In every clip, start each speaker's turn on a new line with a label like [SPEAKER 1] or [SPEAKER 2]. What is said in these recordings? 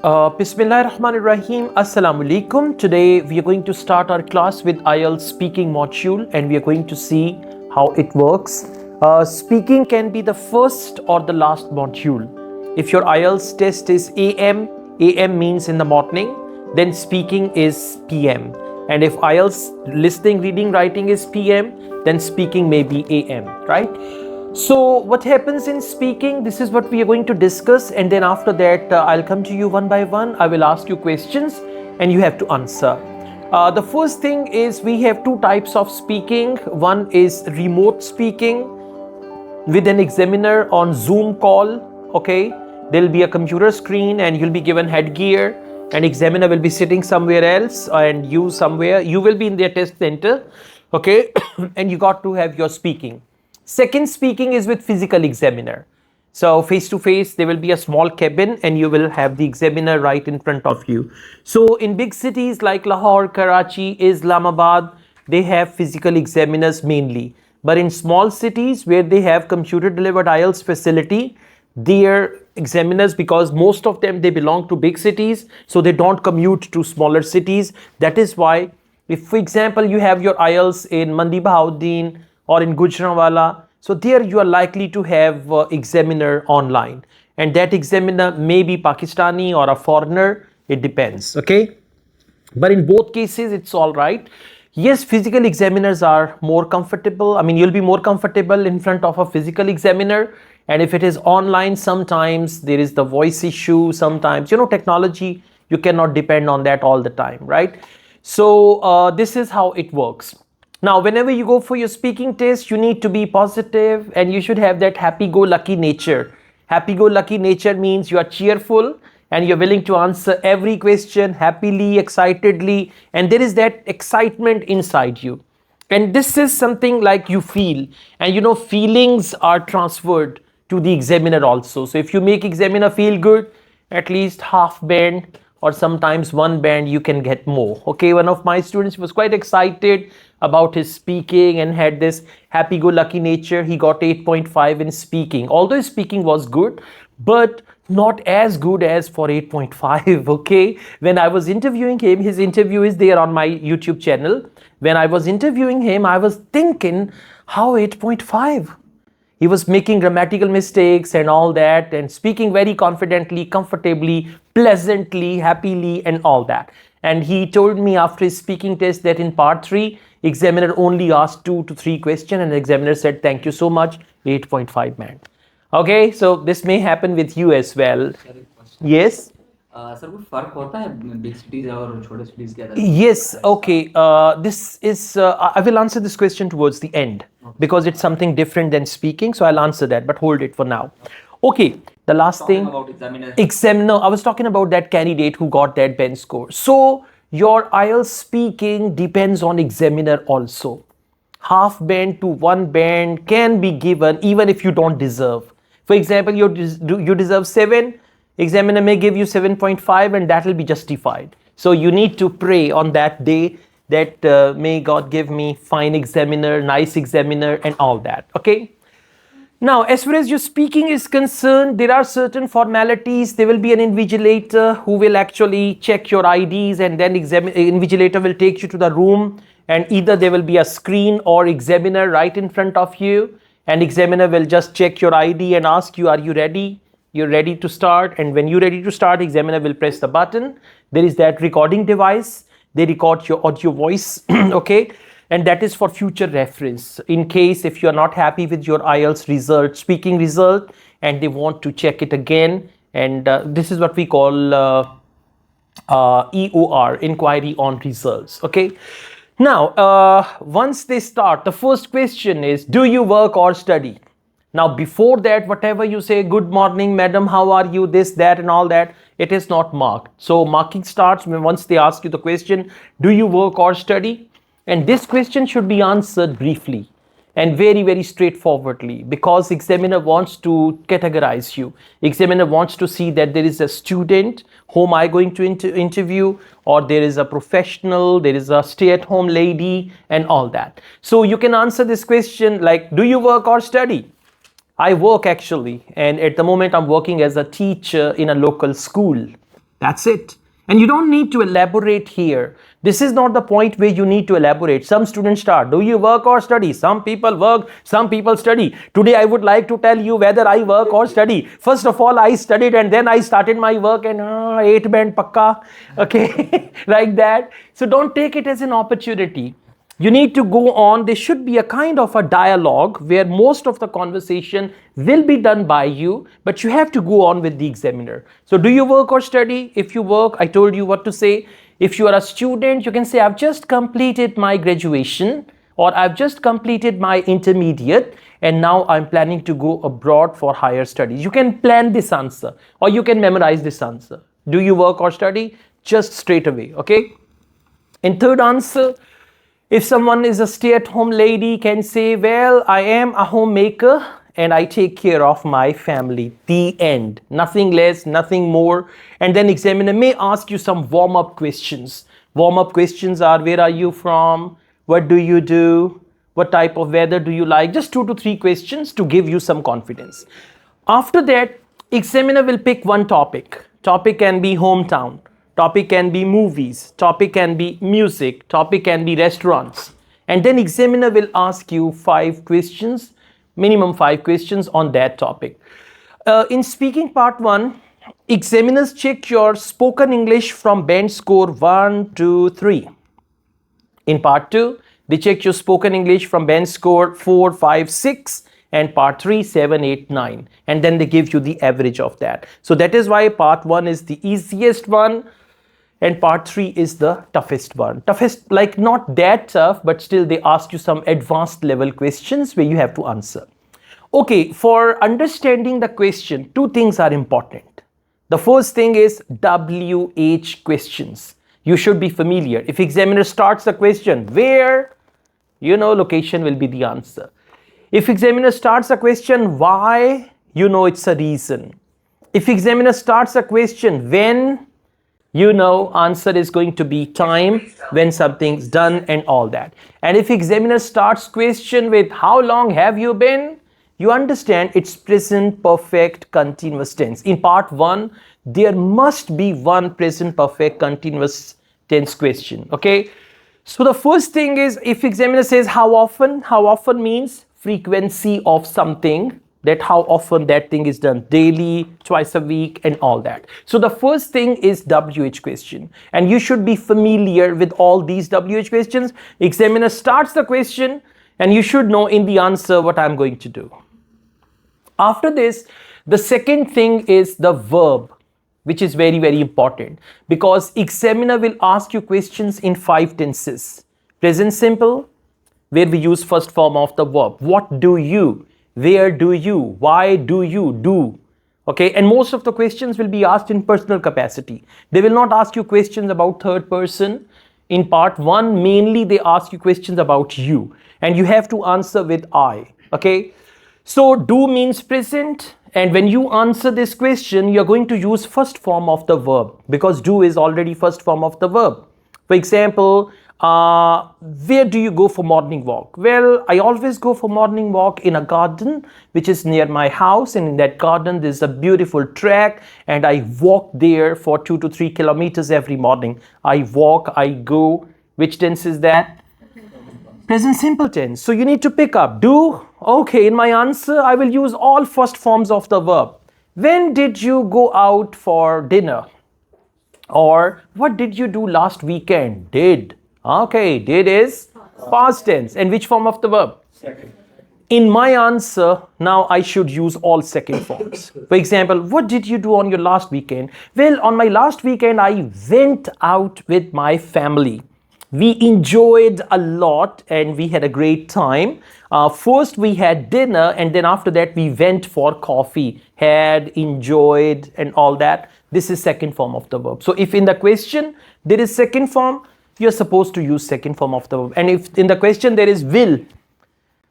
[SPEAKER 1] Bismillahirrahmanirrahim. Assalamu alaikum. Today we are going to start our class with IELTS speaking module and we are going to see how it works. Speaking can be the first or the last module. If your IELTS test is AM means in the morning, then speaking is PM. And if IELTS listening, reading, writing is PM, then speaking may be AM, right? So what happens in speaking, this is what we are going to discuss, and then after that I'll come to you one by one. I will ask you questions and you have to answer. The first thing is we have two types of speaking. One is remote speaking with an examiner on Zoom call. Okay, there'll be a computer screen and you'll be given headgear, and examiner will be sitting somewhere else and you somewhere. You will be in their test center, okay, and you got to have your speaking. Second speaking is with physical examiner. So face to face, there will be a small cabin and you will have the examiner right in front of you. So in big cities like Lahore, Karachi, Islamabad, they have physical examiners mainly. But in small cities where they have computer delivered IELTS facility, their examiners, because most of them, they belong to big cities, so they don't commute to smaller cities. That is why, if for example you have your IELTS in Mandi Bahauddin or in Gujranwala, so there you are likely to have examiner online, and that examiner may be Pakistani or a foreigner, it depends, okay? But in both cases it's all right. Yes, physical examiners are more comfortable. I mean, you'll be more comfortable in front of a physical examiner, and if it is online, sometimes there is the voice issue, sometimes, technology, you cannot depend on that all the time, right? So this is how it works. Now, whenever you go for your speaking test, you need to be positive and you should have that happy-go-lucky nature. Happy-go-lucky nature means you are cheerful and you're willing to answer every question happily, excitedly, and there is that excitement inside you. And this is something like you feel, and feelings are transferred to the examiner also. So if you make examiner feel good, at least half band or sometimes one band, you can get more. Okay, one of my students was quite excited about his speaking and had this happy-go-lucky nature. He got 8.5 in speaking. Although his speaking was good, but not as good as for 8.5. Okay, when I was interviewing him, his interview is there on my YouTube channel. When I was interviewing him, I was thinking, how 8.5? He was making grammatical mistakes and all that, and speaking very confidently, comfortably, pleasantly, happily, and all that. And he told me after his speaking test that in part 3, examiner only asked 2 to 3 questions, and the examiner said, thank you so much, 8.5 man. Okay, so this may happen with you as well. Yes?
[SPEAKER 2] Sir कुछ फर्क होता है big cities और छोटे cities के अंदर?
[SPEAKER 1] Yes, okay. This is, I will answer this question towards the end because it's something different than speaking. So I'll answer that, but hold it for now. Okay, the last thing.
[SPEAKER 2] About examiner.
[SPEAKER 1] No, I was talking about that candidate who got that bench score. So your IELTS speaking depends on examiner also. Half band to one band can be given even if you don't deserve. For example, you deserve 7. Examiner may give you 7.5 and that will be justified. So you need to pray on that day that may God give me fine examiner, nice examiner, and all that. Okay. Now, as far as your speaking is concerned, there are certain formalities. There will be an invigilator who will actually check your IDs, and then invigilator will take you to the room, and either there will be a screen or examiner right in front of you, and examiner will just check your ID and ask you, are you ready? You're ready to start, and when you're ready to start, examiner will press the button. There is that recording device. They record your audio voice, okay? And that is for future reference. In case if you're not happy with your IELTS result, speaking result, and they want to check it again, and this is what we call EOR, inquiry on results, okay? Now, once they start, the first question is, do you work or study? Now, before that, whatever you say, good morning, madam, how are you, this, that, and all that, it is not marked. So marking starts once they ask you the question, do you work or study? And this question should be answered briefly and very, very straightforwardly, because examiner wants to categorize you. Examiner wants to see that there is a student whom I going to interview, or there is a professional, there is a stay-at-home lady, and all that. So you can answer this question like, do you work or study? I work actually, and at the moment I'm working as a teacher in a local school. That's it. And you don't need to elaborate here. This is not the point where you need to elaborate. Some students start, do you work or study? Some people work, some people study. Today I would like to tell you whether I work or study. First of all, I studied and then I started my work and 8 band pakka. Okay, like that. So don't take it as an opportunity. You need to go on. There should be a kind of a dialogue where most of the conversation will be done by you, but you have to go on with the examiner. So do you work or study? If you work, I told you what to say. If you are a student, you can say, I've just completed my graduation, or I've just completed my intermediate, and now I'm planning to go abroad for higher studies. You can plan this answer, or you can memorize this answer. Do you work or study? Just straight away, okay? And third answer, if someone is a stay-at-home lady, can say, well, I am a homemaker and I take care of my family. The end. Nothing less, nothing more. And then examiner may ask you some warm-up questions. Warm-up questions are, where are you from? What do you do? What type of weather do you like? Just 2 to 3 questions to give you some confidence. After that, examiner will pick one topic. Topic can be hometown. Topic can be movies, topic can be music, topic can be restaurants. And then examiner will ask you 5 questions, minimum 5 questions on that topic. In speaking part 1, examiners check your spoken English from band score 1, 2, 3. In part 2, they check your spoken English from band score 4, 5, 6. And part 3, 7, 8, 9. And then they give you the average of that. So that is why part 1 is the easiest one. And part 3 is the toughest one. Toughest, like not that tough, but still they ask you some advanced level questions where you have to answer. Okay, for understanding the question, 2 things are important. The first thing is WH questions. You should be familiar. If examiner starts the question, where, you know, location will be the answer. If examiner starts a question, why, you know it's a reason. If examiner starts a question, when, you know answer is going to be time, when something's done and all that. And if examiner starts question with how long have you been, you understand it's present perfect continuous tense. In part 1, there must be one present perfect continuous tense question, okay? So the first thing is, if examiner says how often means frequency of something, that how often that thing is done, daily, twice a week and all that. So the first thing is WH question, and you should be familiar with all these WH questions. Examiner starts the question and you should know in the answer what I'm going to do. After this, the second thing is the verb, which is very, very important, because examiner will ask you questions in 5 tenses. Present simple, where we use first form of the verb. What do you? Where do you? Why do you do? Okay, and most of the questions will be asked in personal capacity. They will not ask you questions about third person. In part 1, mainly they ask you questions about you, and you have to answer with I. Okay, so do means present, and when you answer this question, you're going to use first form of the verb, because do is already first form of the verb. For example, where do you go for morning walk? Well, I always go for morning walk in a garden which is near my house, and in that garden there's a beautiful track, and I walk there for 2 to 3 kilometers every morning. I walk, I go. Which tense is that? Present simple tense. So you need to pick up do. Okay, in my answer I will use all first forms of the verb. When did you go out for dinner? Or what did you do last weekend? Did. Okay, did is past tense. And which form of the verb? Second. In my answer, now I should use all second forms. For example, what did you do on your last weekend? Well, on my last weekend, I went out with my family. We enjoyed a lot and we had a great time. First, we had dinner, and then after that, we went for coffee. Had, enjoyed, and all that. This is second form of the verb. So if in the question there is second form, you're supposed to use second form of the verb. And if in the question there is will,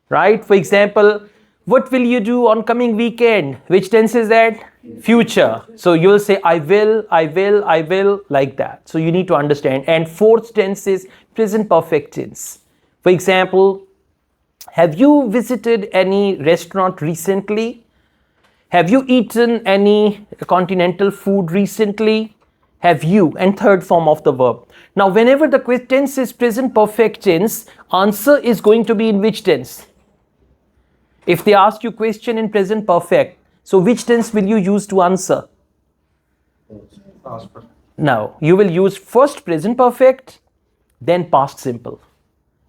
[SPEAKER 1] right? For example, what will you do on coming weekend? Which tense is that? Future. So you will say I will, I will, I will, like that. So you need to understand. And fourth tense is present perfect tense. For example, have you visited any restaurant recently? Have you eaten any continental food recently? have you, and third form of the verb. Now, whenever the tense is present perfect tense, answer is going to be in which tense? If they ask you question in present perfect, so which tense will you use to answer? No, you will use first present perfect, then past simple.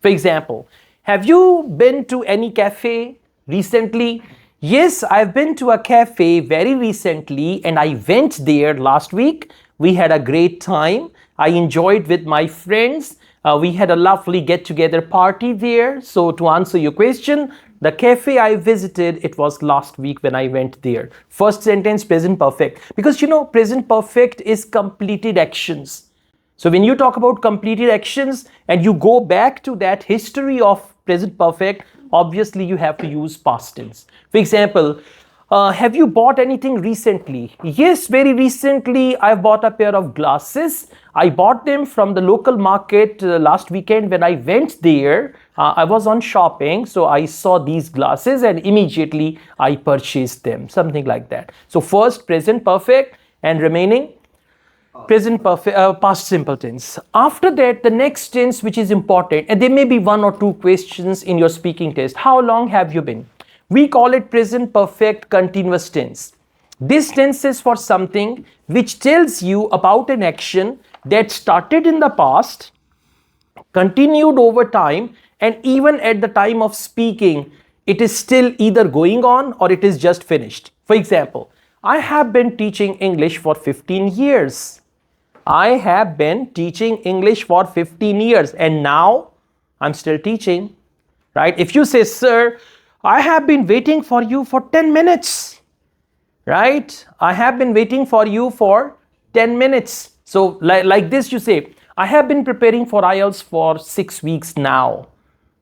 [SPEAKER 1] For example, have you been to any cafe recently? Yes, I've been to a cafe very recently and I went there last week. We had a great time. I enjoyed with my friends. We had a lovely get-together party there. So to answer your question, the cafe I visited, it was last week when I went there. First sentence, present perfect. Because present perfect is completed actions. So when you talk about completed actions and you go back to that history of present perfect, obviously you have to use past tense. For example, have you bought anything recently? Yes, very recently I bought a pair of glasses. I bought them from the local market last weekend when I went there. I was on shopping, so I saw these glasses and immediately I purchased them, something like that. So first present perfect and remaining present perfect, past simple tense. After that, the next tense which is important, and there may be one or two questions in your speaking test. How long have you been? We call it present perfect continuous tense. This tense is for something which tells you about an action that started in the past, continued over time, and even at the time of speaking, it is still either going on or it is just finished. For example, I have been teaching English for 15 years. I have been teaching English for 15 years and now I'm still teaching, right? If you say, sir, I have been waiting for you for 10 minutes, right? I have been waiting for you for 10 minutes. So like this you say, I have been preparing for IELTS for 6 weeks now,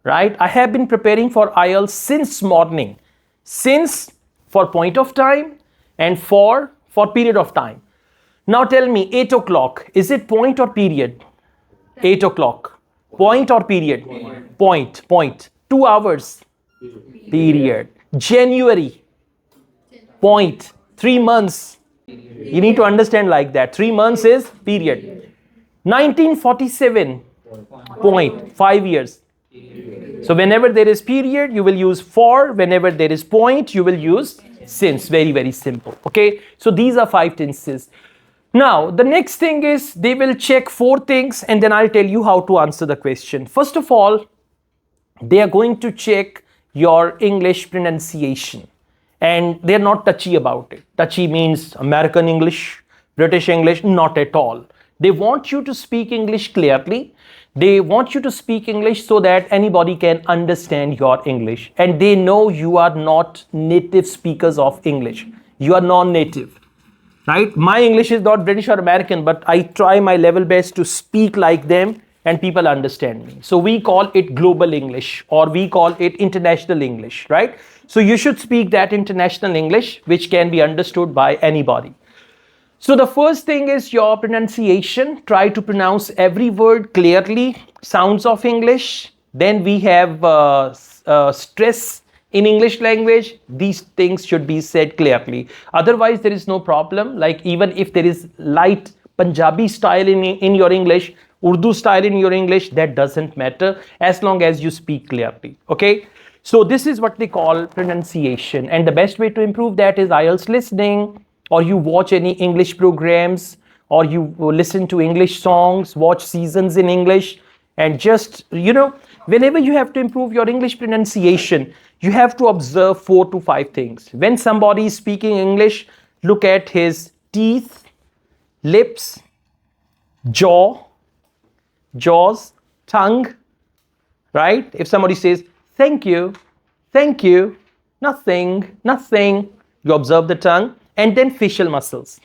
[SPEAKER 1] right? I have been preparing for IELTS since morning. Since for point of time and for period of time. Now tell me, 8 o'clock, is it point or period? 8 o'clock. Point or period? Point. 2 hours? Period. January? Point. 3 months? You need to understand like that. 3 months is period. 1947? Point. 5 years. So whenever there is period, you will use for. Whenever there is point, you will use since. Very, very simple. Okay. So these are 5 tenses. Now, the next thing is they will check 4 things and then I'll tell you how to answer the question. First of all, they are going to check your English pronunciation and they're not touchy about it. Touchy means American English, British English, not at all. They want you to speak English clearly. They want you to speak English so that anybody can understand your English. And they know you are not native speakers of English. You are non-native. Right? My English is not British or American, but I try my level best to speak like them and people understand me. So we call it global English or we call it international English, right? So you should speak that international English which can be understood by anybody. So the first thing is your pronunciation. Try to pronounce every word clearly, sounds of English. Then we have stress in English language. These things should be said clearly. Otherwise, there is no problem. Like even if there is light Punjabi style in your English, Urdu style in your English, that doesn't matter as long as you speak clearly. Okay. So this is what they call pronunciation. And the best way to improve that is IELTS listening, or you watch any English programs, or you listen to English songs, watch seasons in English, and just, whenever you have to improve your English pronunciation, you have to observe 4 to 5 things. When somebody is speaking English, look at his teeth, lips, jaws, tongue, right? If somebody says, thank you, nothing, you observe the tongue, and then facial muscles,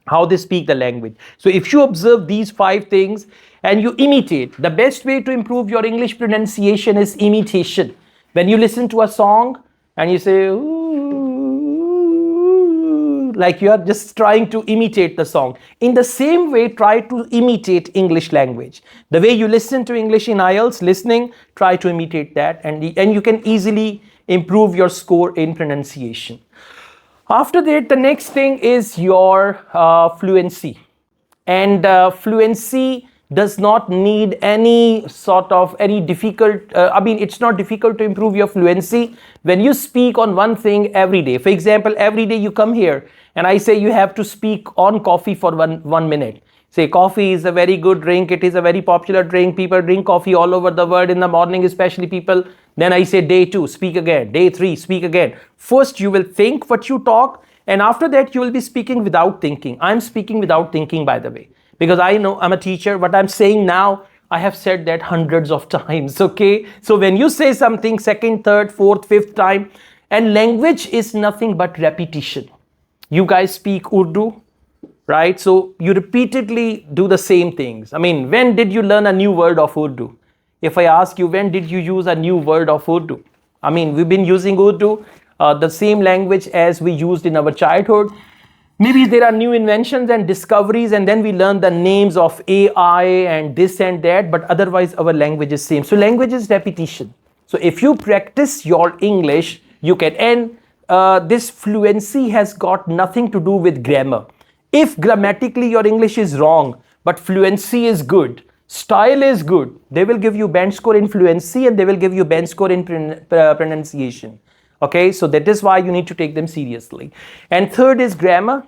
[SPEAKER 1] how they speak the language. So if you observe these 5 things and you imitate, the best way to improve your English pronunciation is imitation. When you listen to a song and you say, ooh, like you are just trying to imitate the song. In the same way, try to imitate English language. The way you listen to English in IELTS, listening, try to imitate that and you can easily improve your score in pronunciation. After that, the next thing is your fluency. And fluency does not need any difficult, it's not difficult to improve your fluency when you speak on one thing every day. For example, every day you come here and I say you have to speak on coffee for one minute. Say coffee is a very good drink, it is a very popular drink, people drink coffee all over the world in the morning, especially people. Then I say day 2 speak again, day 3 speak again. First you will think what you talk, and after that you will be speaking without thinking. I'm speaking without thinking, by the way, because I know I'm a teacher. What I'm saying now, I have said that hundreds of times. Okay, so when you say something second, third, fourth, fifth time, and language is nothing but repetition. You guys speak Urdu, right? So you repeatedly do the same things. I mean, when did you learn a new word of Urdu? If I ask you, when did you use a new word of Urdu? I mean, we've been using Urdu, the same language as we used in our childhood. Maybe there are new inventions and discoveries, and then we learn the names of AI and this and that, but otherwise our language is same. So language is repetition. So if you practice your English, you can, and this fluency has got nothing to do with grammar. If grammatically your English is wrong, but fluency is good, style is good, they will give you band score in fluency and they will give you band score in pronunciation. Okay, so that is why you need to take them seriously. And third is grammar.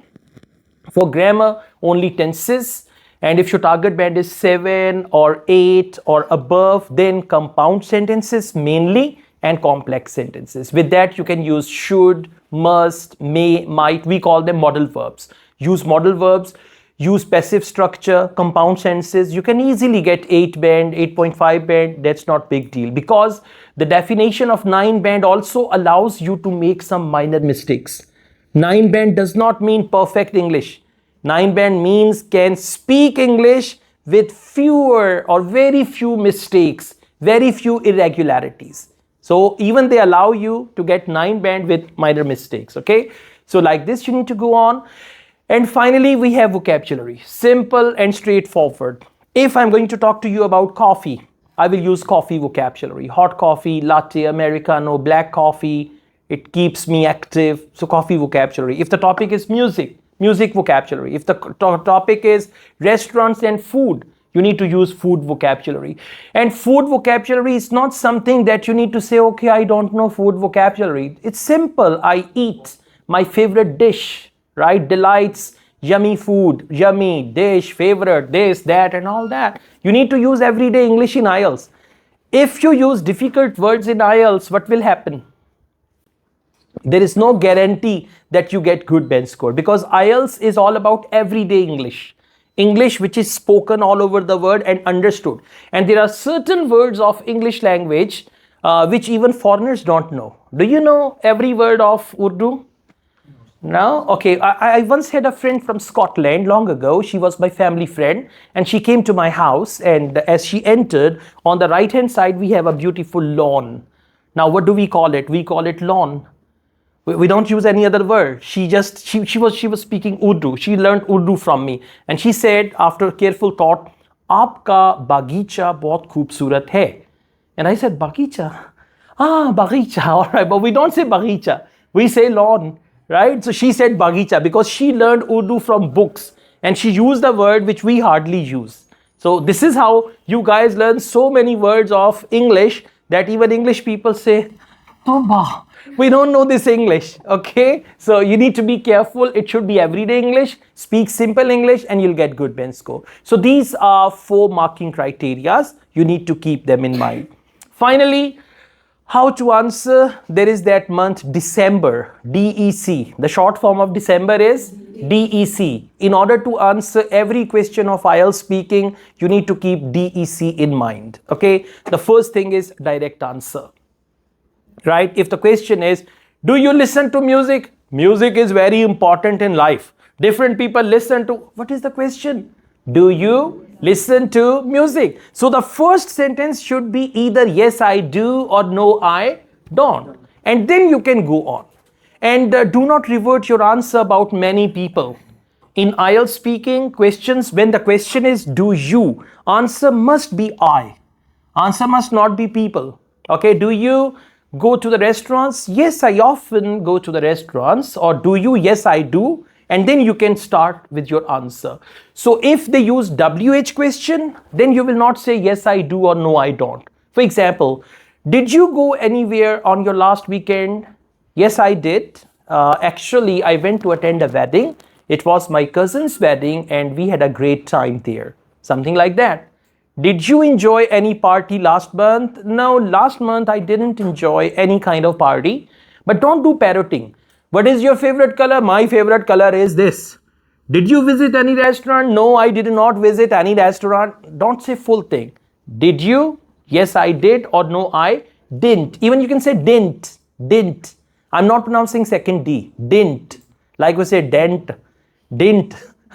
[SPEAKER 1] For grammar, only tenses. And if your target band is 7 or 8 or above, then compound sentences mainly and complex sentences. With that, you can use should, must, may, might. We call them modal verbs. Use modal verbs, use passive structure, compound sentences. You can easily get 8 band, 8.5 band. That's not big deal, because the definition of 9 band also allows you to make some minor mistakes. 9 band does not mean perfect English. 9 band means can speak English with fewer or very few mistakes, very few irregularities. So even they allow you to get 9 band with minor mistakes. Okay, so like this you need to go on. And finally, we have vocabulary, simple and straightforward. If I'm going to talk to you about coffee, I will use coffee vocabulary. Hot coffee, latte, Americano, black coffee. It keeps me active. So coffee vocabulary. If the topic is music, music vocabulary. If the topic is restaurants and food, you need to use food vocabulary. And food vocabulary is not something that you need to say, okay, I don't know food vocabulary. It's simple. I eat my favorite dish. Right? Delights, yummy food, yummy dish, favorite, this, that, and all that. You need to use everyday English in IELTS. If you use difficult words in IELTS, what will happen? There is no guarantee that you get good band score, because IELTS is all about everyday English. English which is spoken all over the world and understood. And there are certain words of English language which even foreigners don't know. Do you know every word of Urdu? No? Okay, I once had a friend from Scotland long ago. She was my family friend and she came to my house, and as she entered, on the right hand side we have a beautiful lawn. Now what do we call it? We call it lawn. We don't use any other word. She was speaking Urdu. She learned Urdu from me, and she said after careful thought, "Aapka bagicha bahut khoobsurat hai." And I said, "Bagicha? Ah, bagicha. All right, but we don't say bagicha. We say lawn." Right? So she said bagicha because she learned Urdu from books and she used a word which we hardly use. So this is how you guys learn so many words of English that even English people say, Toba, we don't know this English. Okay? So you need to be careful. It should be everyday English. Speak simple English and you'll get good band score. So these are 4 marking criteria. You need to keep them in mind. Finally, how to answer? There is that month December, DEC. The short form of December is DEC. In order to answer every question of IELTS speaking, you need to keep DEC in mind. Okay? The first thing is direct answer. Right? If the question is, do you listen to music? Music is very important in life. Different people listen to, what is the question? Do you listen to music? So the first sentence should be either yes I do or no I don't. And then you can go on. And do not revert your answer about many people. In IELTS speaking questions, when the question is do you, answer must be I. Answer must not be people. Okay, do you go to the restaurants? Yes, I often go to the restaurants. Or do you? Yes, I do. and then you can start with your answer. So if they use WH question, then you will not say yes I do or no I don't. For example, did you go anywhere on your last weekend? Yes, I did. Actually, I went to attend a wedding. It was my cousin's wedding and we had a great time there. Something like that. Did you enjoy any party last month? No, last month I didn't enjoy any kind of party. But don't do parroting. What is your favorite color? My favorite color is this. Did you visit any restaurant? No, I did not visit any restaurant. Don't say full thing. Did you? Yes, I did, or no, I didn't. Even you can say didn't. Didn't. I'm not pronouncing second D. Didn't. Like we say dent. Didn't.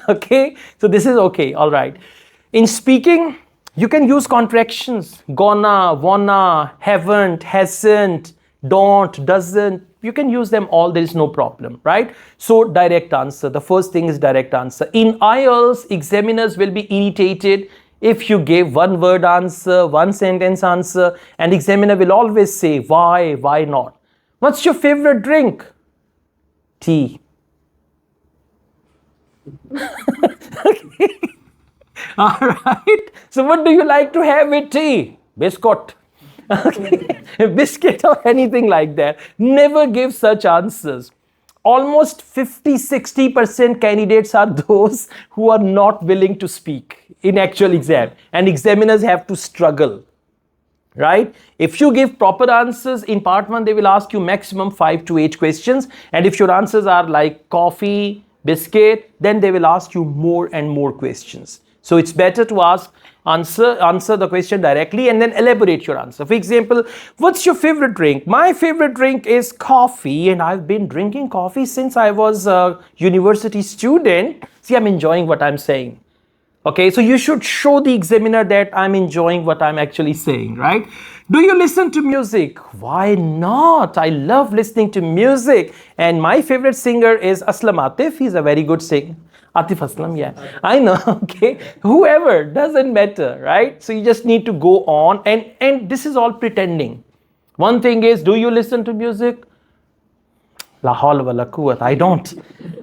[SPEAKER 1] Okay? So this is okay. All right. In speaking, you can use contractions. Gonna, wanna, haven't, hasn't, don't, doesn't. You can use them all. There is no problem, right? So direct answer. The first thing is direct answer. In IELTS, examiners will be irritated if you give one word answer, one sentence answer, and examiner will always say, why not? What's your favorite drink? Tea. Okay. All right. So what do you like to have with tea? Biscuit. Okay. Biscuit or anything like that. Never give such answers. Almost 50-60% candidates are those who are not willing to speak in actual exam, and examiners have to struggle, right? If you give proper answers in part 1, they will ask you maximum 5 to 8 questions, and if your answers are like coffee, biscuit, then they will ask you more and more questions. So it's better to answer the question directly and then elaborate your answer. For example, what's your favorite drink? My favorite drink is coffee, and I've been drinking coffee since I was a university student. See, I'm enjoying what I'm saying. Okay, so you should show the examiner that I'm enjoying what I'm actually saying, right? Do you listen to music? Why not? I love listening to music. And my favorite singer is Aslam Atif. He's a very good singer. Atif Aslam, yeah. I know, okay. Whoever, doesn't matter, right? So you just need to go on. And this is all pretending. One thing is, do you listen to music? La hawla wa la quwwat. I don't.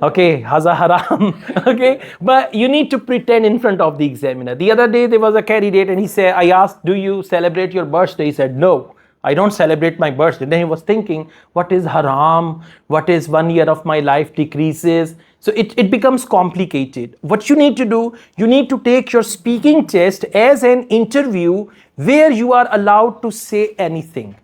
[SPEAKER 1] Okay, haza haram. Okay, but you need to pretend in front of the examiner. The other day there was a candidate and he said, I asked, do you celebrate your birthday? He said, no, I don't celebrate my birthday. Then he was thinking, what is haram? What is 1 year of my life decreases? So it becomes complicated. What you need to do, you need to take your speaking test as an interview where you are allowed to say anything.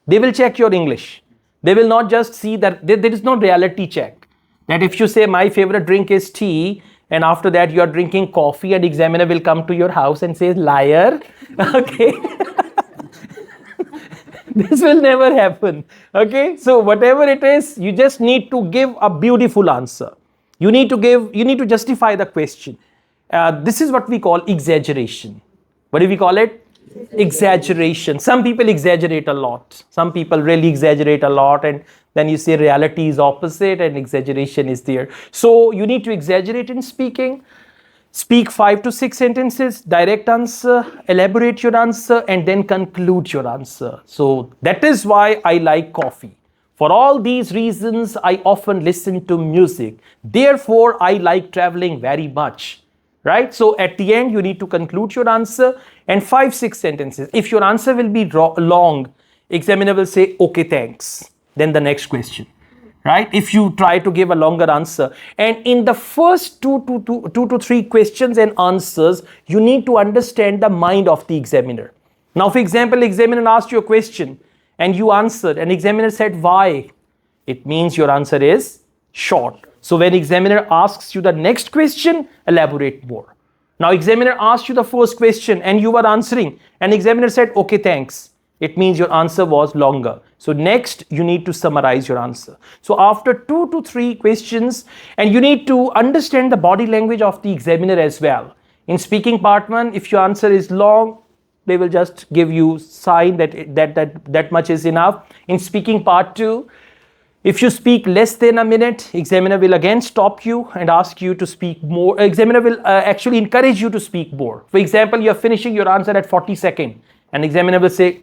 [SPEAKER 1] They will check your English. They will not just see that there is no reality check. That if you say my favorite drink is tea and after that you are drinking coffee, and examiner will come to your house and say liar. Okay. This will never happen. Okay. So whatever it is, you just need to give a beautiful answer. You need to justify the question. This is what we call exaggeration. What do we call it? Exaggeration. Some people exaggerate a lot. Some people really exaggerate a lot, and then you say reality is opposite and exaggeration is there. So you need to exaggerate in speaking. Speak 5 to 6 sentences, direct answer, elaborate your answer, and then conclude your answer. So that is why I like coffee. For all these reasons, I often listen to music. Therefore, I like traveling very much. Right? So at the end, you need to conclude your answer and 5-6 sentences. If your answer will be long, examiner will say, okay, thanks. Then the next question. Right? If you try to give a longer answer. And in the first 2 to 3 questions and answers, you need to understand the mind of the examiner. Now, for example, examiner asked you a question and you answered, and examiner said, why? It means your answer is short. So when examiner asks you the next question, elaborate more. Now examiner asked you the first question and you were answering, and examiner said, okay, thanks. It means your answer was longer. So next you need to summarize your answer. So after 2 to 3 questions, and you need to understand the body language of the examiner as well. In speaking part 1, if your answer is long, they will just give you sign that much is enough. In speaking part 2, if you speak less than a minute, examiner will again stop you and ask you to speak more. Examiner will actually encourage you to speak more. For example, you are finishing your answer at 40 seconds, and examiner will say,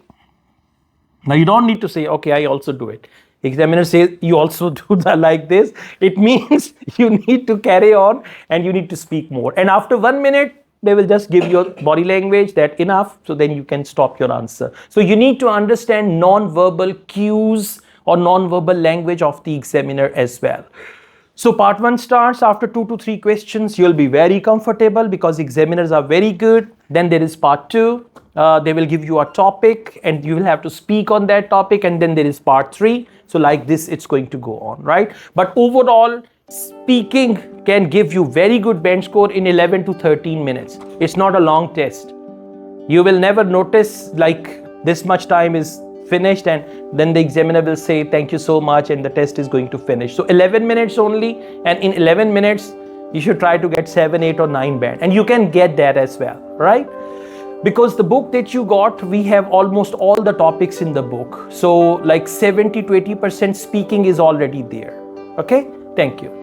[SPEAKER 1] now you don't need to say, okay, I also do it. Examiner says you also do that like this. It means you need to carry on and you need to speak more. And after 1 minute, they will just give your body language that enough, so then you can stop your answer. So you need to understand non-verbal cues or non-verbal language of the examiner as well. So part 1 starts after 2 to 3 questions. You'll be very comfortable because examiners are very good. Then there is part 2. They will give you a topic and you will have to speak on that topic. And then there is part 3. So like this, it's going to go on, right? But overall, speaking can give you very good bench score in 11 to 13 minutes. It's not a long test. You will never notice like this much time is finished and then the examiner will say thank you so much and the test is going to finish. So 11 minutes only, and in 11 minutes you should try to get 7, 8 or 9 band, and you can get that as well, right? Because the book that you got, we have almost all the topics in the book. So like 70 to 80% speaking is already there. Okay, thank you.